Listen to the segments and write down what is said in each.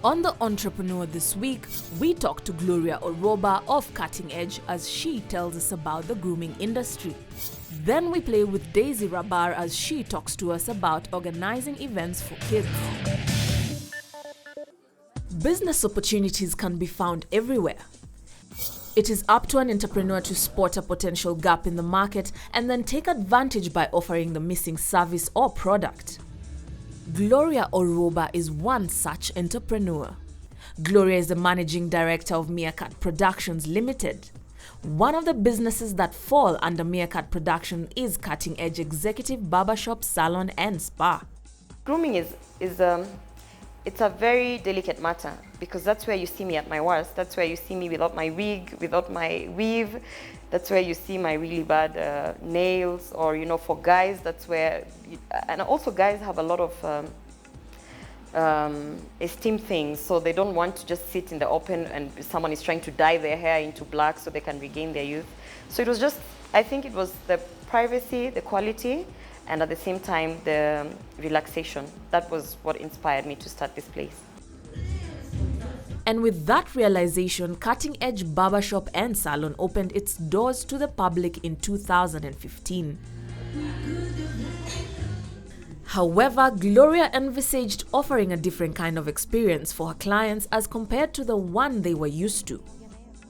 On The Entrepreneur this week, we talk to Gloria Oroba of Cutting Edge as she tells us about the grooming industry. Then we play with Daisy Rabar as she talks to us about organizing events for kids. Business opportunities can be found everywhere. It is up to an entrepreneur to spot a potential gap in the market and then take advantage by offering the missing service or product. Gloria Oroba is one such entrepreneur. Gloria is the managing director of Meerkat Productions Limited. One of the businesses that fall under Meerkat Production is Cutting Edge Executive Barbershop, Salon and Spa. Grooming it's a very delicate matter because that's where you see me at my worst. That's where you see me without my wig, without my weave. That's where you see my really bad nails, or for guys, that's where, and also guys have a lot of esteem things, so they don't want to just sit in the open and someone is trying to dye their hair into black so they can regain their youth. So it was just, I think it was the privacy, the quality, and at the same time, the relaxation. That was what inspired me to start this place. And with that realization, Cutting Edge Barbershop and Salon opened its doors to the public in 2015. However, Gloria envisaged offering a different kind of experience for her clients as compared to the one they were used to.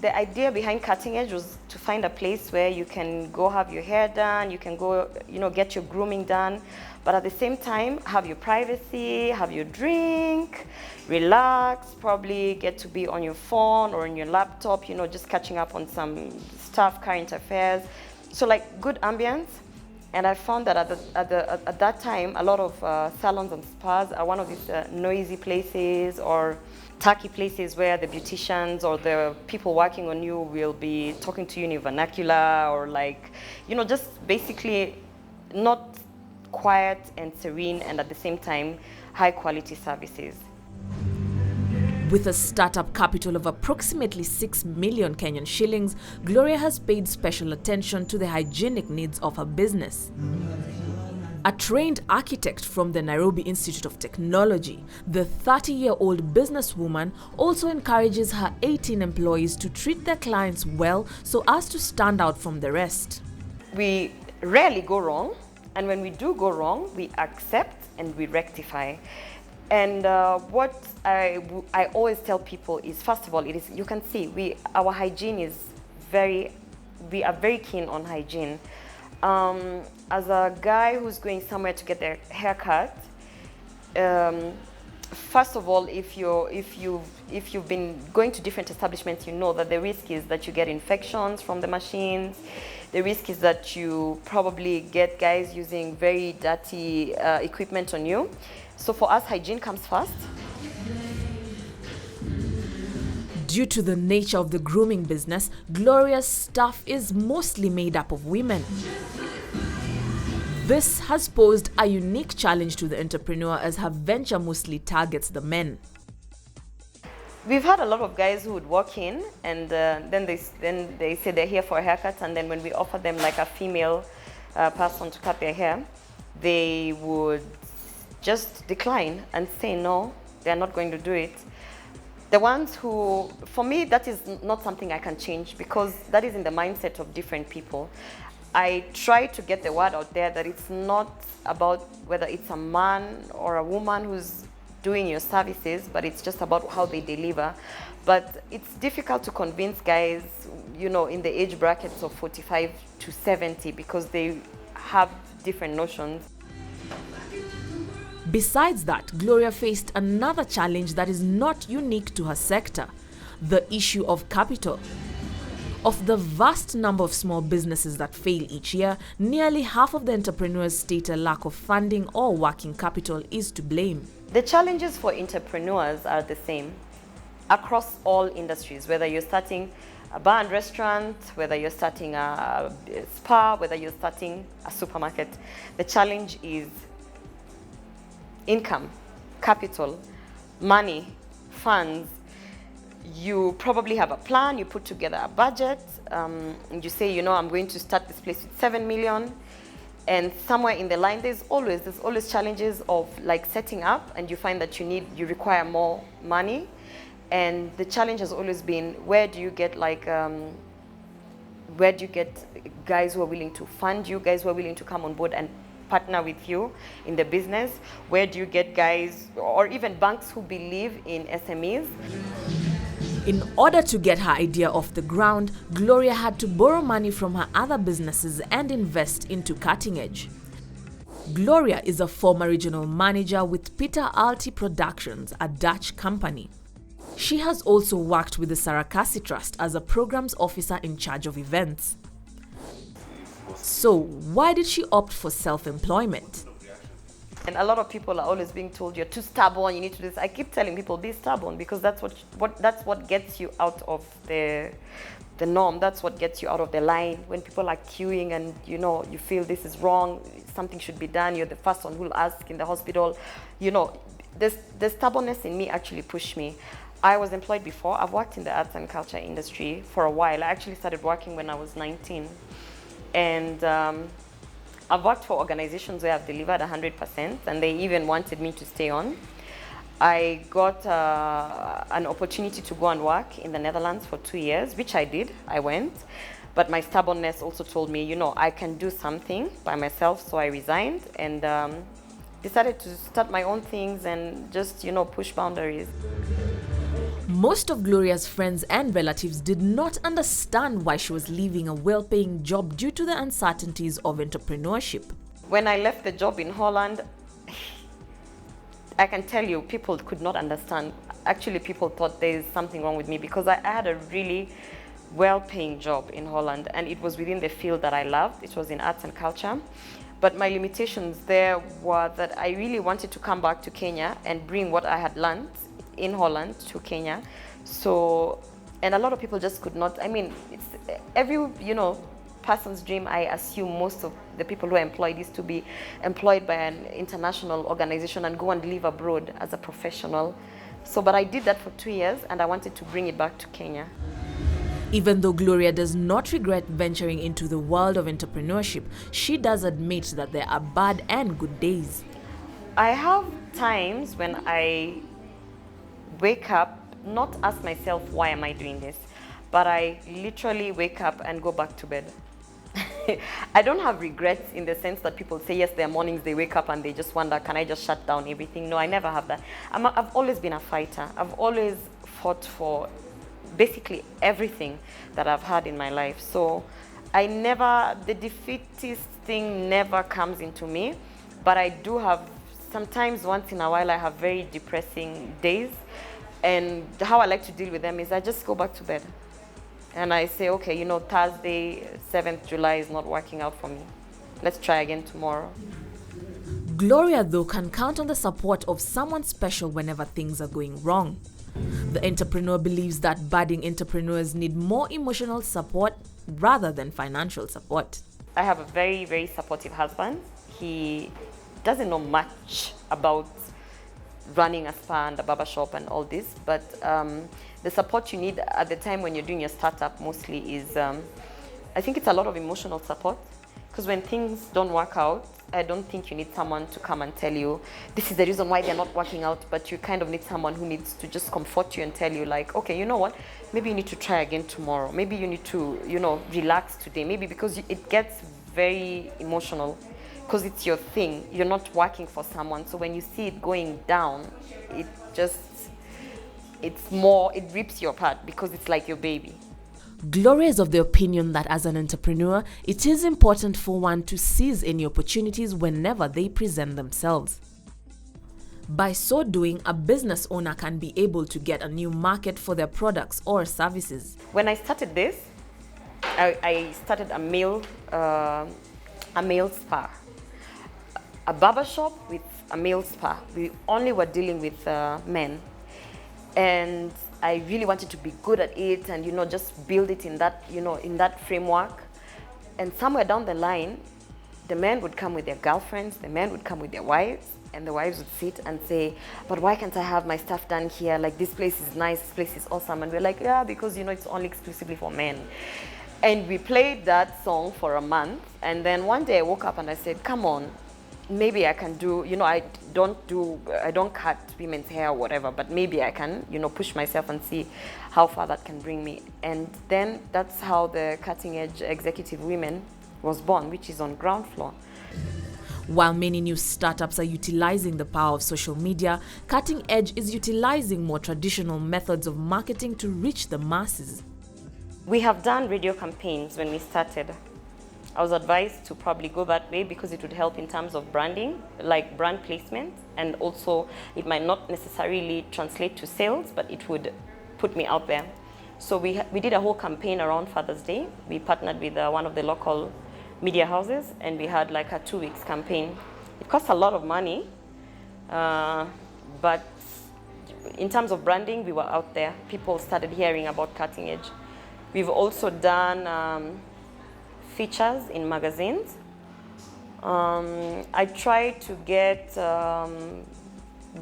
The idea behind Cutting Edge was to find a place where you can go have your hair done, you can go, get your grooming done, but at the same time, have your privacy, have your drink, relax, probably get to be on your phone or on your laptop, just catching up on some stuff, current affairs. So like good ambience. And I found that at that time, a lot of salons and spas are one of these noisy places or tacky places where the beauticians or the people working on you will be talking to you in vernacular or just basically not quiet and serene, and at the same time, high quality services. With a startup capital of approximately 6 million Kenyan shillings, Gloria has paid special attention to the hygienic needs of her business. A trained architect from the Nairobi Institute of Technology, the 30-year-old businesswoman also encourages her 18 employees to treat their clients well so as to stand out from the rest. We rarely go wrong, and when we do go wrong, we accept and we rectify. And what I always tell people is, first of all, you can see our hygiene is we are very keen on hygiene. As a guy who's going somewhere to get their haircut, first of all, if you've been going to different establishments, you know that the risk is that you get infections from the machines. The risk is that you probably get guys using very dirty equipment on you. So for us, hygiene comes first. Due to the nature of the grooming business, Gloria's staff is mostly made up of women. This has posed a unique challenge to the entrepreneur as her venture mostly targets the men. We've had a lot of guys who would walk in and then they say they're here for a haircut, and then when we offer them like a female person to cut their hair, they would just decline and say no, they're not going to do it. The ones who, for me, that is not something I can change because that is in the mindset of different people. I try to get the word out there that it's not about whether it's a man or a woman who's doing your services, but it's just about how they deliver. But it's difficult to convince guys, in the age brackets of 45 to 70 because they have different notions. Besides that, Gloria faced another challenge that is not unique to her sector: the issue of capital. Of the vast number of small businesses that fail each year, nearly half of the entrepreneurs state a lack of funding or working capital is to blame. The challenges for entrepreneurs are the same across all industries, whether you're starting a bar and restaurant, whether you're starting a spa, whether you're starting a supermarket. The challenge is income, capital, money, funds. You probably have a plan, you put together a budget, and you say, I'm going to start this place with 7 million. And somewhere in the line, there's always challenges of like setting up, and you find that you require more money. And the challenge has always been, where do you get guys who are willing to fund you, guys who are willing to come on board and partner with you in the business? Where do you get guys or even banks who believe in SMEs? In order to get her idea off the ground, Gloria had to borrow money from her other businesses and invest into Cutting Edge. Gloria is a former regional manager with Peter Alti Productions, a Dutch company. She has also worked with the Sarakasi Trust as a programs officer in charge of events. So, why did she opt for self-employment? And a lot of people are always being told, you're too stubborn, you need to do this. I keep telling people, be stubborn, because that's what gets you out of the norm. That's what gets you out of the line. When people are queuing and you feel this is wrong, something should be done, you're the first one who will ask in the hospital. The stubbornness in me actually pushed me. I was employed before. I've worked in the arts and culture industry for a while. I actually started working when I was 19. And I've worked for organizations where I've delivered 100%, and they even wanted me to stay on. I got an opportunity to go and work in the Netherlands for 2 years, which I did. I went. But my stubbornness also told me, I can do something by myself, so I resigned and decided to start my own things and just, push boundaries. Most of Gloria's friends and relatives did not understand why she was leaving a well-paying job due to the uncertainties of entrepreneurship. When I left the job in Holland, I can tell you, people could not understand. Actually, people thought there is something wrong with me because I had a really well-paying job in Holland, and it was within the field that I loved. It was in arts and culture. But my limitations there were that I really wanted to come back to Kenya and bring what I had learned in Holland to Kenya. So, and a lot of people just could not. I mean, it's every person's dream. I assume most of the people who are employed is to be employed by an international organization and go and live abroad as a professional. So, but I did that for 2 years, and I wanted to bring it back to Kenya. Even though Gloria does not regret venturing into the world of entrepreneurship, she does admit that there are bad and good days. I have times when I wake up, not ask myself, why am I doing this? But I literally wake up and go back to bed. I don't have regrets in the sense that people say, yes, there are mornings they wake up and they just wonder, can I just shut down everything? No, I never have that. I've always been a fighter. I've always fought for basically everything that I've had in my life. So the defeatist thing never comes into me, but I do have, sometimes once in a while, I have very depressing days. And how I like to deal with them is I just go back to bed. And I say, okay, Thursday, 7th July is not working out for me. Let's try again tomorrow. Gloria, though, can count on the support of someone special whenever things are going wrong. The entrepreneur believes that budding entrepreneurs need more emotional support rather than financial support. I have a very, very supportive husband. He doesn't know much about running a spa and a barbershop and all this, but the support you need at the time when you're doing your startup mostly is, I think it's a lot of emotional support, because when things don't work out, I don't think you need someone to come and tell you, this is the reason why they're not working out, but you kind of need someone who needs to just comfort you and tell you like, okay, you know what, maybe you need to try again tomorrow, maybe you need to, relax today, maybe because it gets very emotional. Because it's your thing, you're not working for someone. So when you see it going down, it rips you apart because it's like your baby. Gloria is of the opinion that as an entrepreneur, it is important for one to seize any opportunities whenever they present themselves. By so doing, a business owner can be able to get a new market for their products or services. When I started this, I started a male spa. A barbershop with a male spa. We only were dealing with men. And I really wanted to be good at it and, just build it in that framework. And somewhere down the line, the men would come with their girlfriends, the men would come with their wives, and the wives would sit and say, but why can't I have my stuff done here? Like, this place is nice, this place is awesome. And we're like, yeah, because, it's only exclusively for men. And we played that song for a month. And then one day I woke up and I said, come on, maybe I can do, I don't cut women's hair or whatever, but maybe I can, push myself and see how far that can bring me. And then that's how the Cutting Edge Executive Women was born, which is on ground floor. While many new startups are utilizing the power of social media, Cutting Edge is utilizing more traditional methods of marketing to reach the masses. We have done radio campaigns when we started. I was advised to probably go that way because it would help in terms of branding, like brand placement, and also it might not necessarily translate to sales, but it would put me out there. So we did a whole campaign around Father's Day. We partnered with one of the local media houses, and we had like a 2 weeks campaign. It cost a lot of money, but in terms of branding, we were out there. People started hearing about Cutting Edge. We've also done features in magazines. I try to get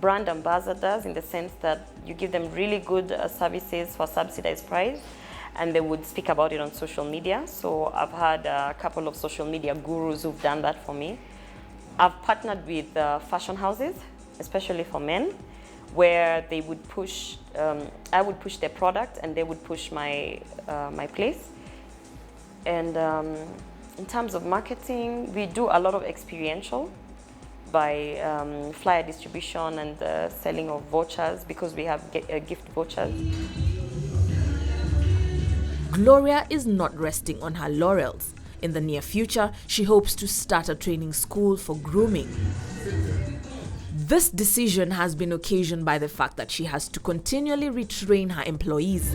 brand ambassadors in the sense that you give them really good services for subsidized price, and they would speak about it on social media. So I've had a couple of social media gurus who've done that for me. I've partnered with fashion houses, especially for men, where they would push, I would push their product and they would push my place. And in terms of marketing, we do a lot of experiential by flyer distribution and selling of vouchers, because we have gift vouchers. Gloria is not resting on her laurels. In the near future, she hopes to start a training school for grooming. This decision has been occasioned by the fact that she has to continually retrain her employees.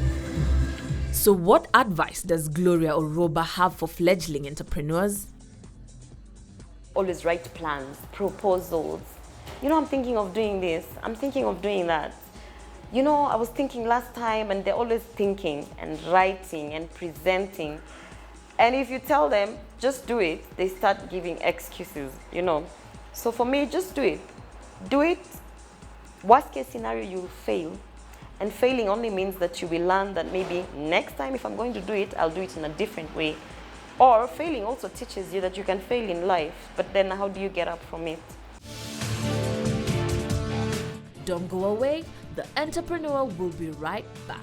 So what advice does Gloria Oroba have for fledgling entrepreneurs? Always write plans, proposals. I'm thinking of doing this, I'm thinking of doing that. I was thinking last time, and they're always thinking and writing and presenting. And if you tell them, just do it, they start giving excuses, So for me, just do it. Do it. Worst case scenario, you'll fail. And failing only means that you will learn that maybe next time if I'm going to do it, I'll do it in a different way. Or failing also teaches you that you can fail in life, but then how do you get up from it? Don't go away. The Entrepreneur will be right back.